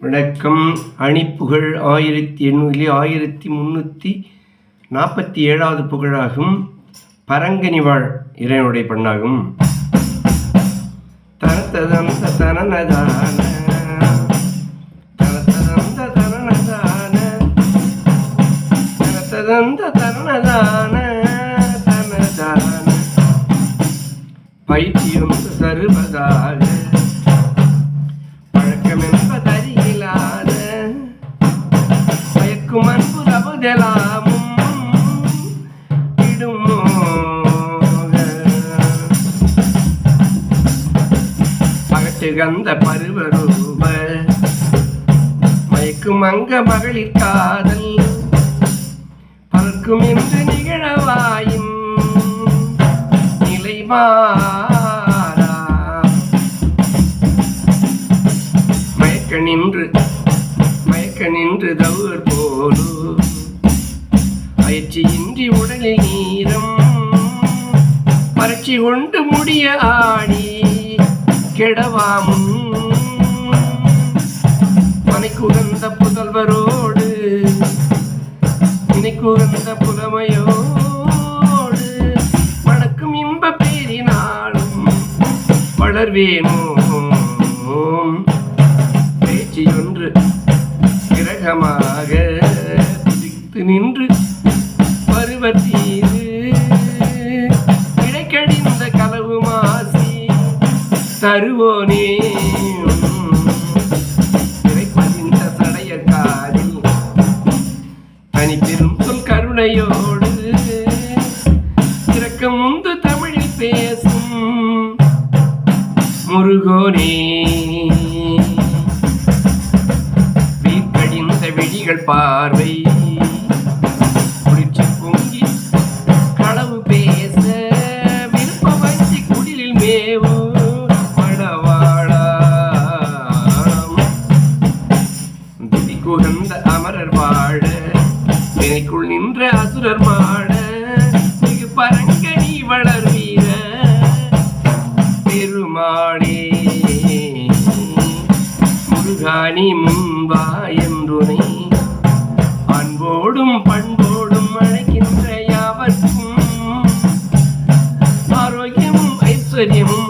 வணக்கம். அணிப்புகழ் 1847 புகழாகும். பரங்கனிவாழ் இறைவனுடைய பண்ணாகும். தனத்ததந்த தனனதான தனத்ததந்த தனனதான தனத்ததந்த தனனதான தனதான பைத்தியம் தருவதாக பழக்கமென்பதறியிலாத பயக்கும் அன்பு தவதலாமும் இடுமோ பகச்சுகந்த பருவரூப மயக்கும் அங்க மகளிர் காதல் பறக்கும் என்று நிகழவாயின் நிலைமா மயக்க நின்று தவுர் போலு பயிற்சியின்றி உடலில் நீரம் பரட்சி கொண்டு முடிய ஆடி கெடவாமும் மனைக்குகந்த புதல்வரோடு நினைக்குகந்த புலமையோடு வணக்கும் இன்ப பேரினாலும் வளர்வேனோ ஒன்று கிரகமாக துதித்து நின்று பருவத்தீது இடைக்கடிந்த களவு மாசி தருவோனே இறைப்பதிந்த சடையக்காரில் தனி பெரும் சொல் கருணையோடு இரக்கம் முந்து தமிழில் பேசும் முருகோனே விழிகள் பார்வை குளிர்ச்சி பொங்கி களவு பேச விருப்ப வஞ்சி குடிலில் மேவு மடவாழாம் துதி குகந்த அமரர் வாழ நினைக்குள் நின்ற அசுரர் மாட மிகு பரங்கனி வளர்வீர பெருமாளே முருகானி முன்பா என்றுனை அன்போடும் பண்போடும் அழைக்கின்ற யாவர்க்கும் ஆரோக்கியமும் ஐஸ்வர்யமும்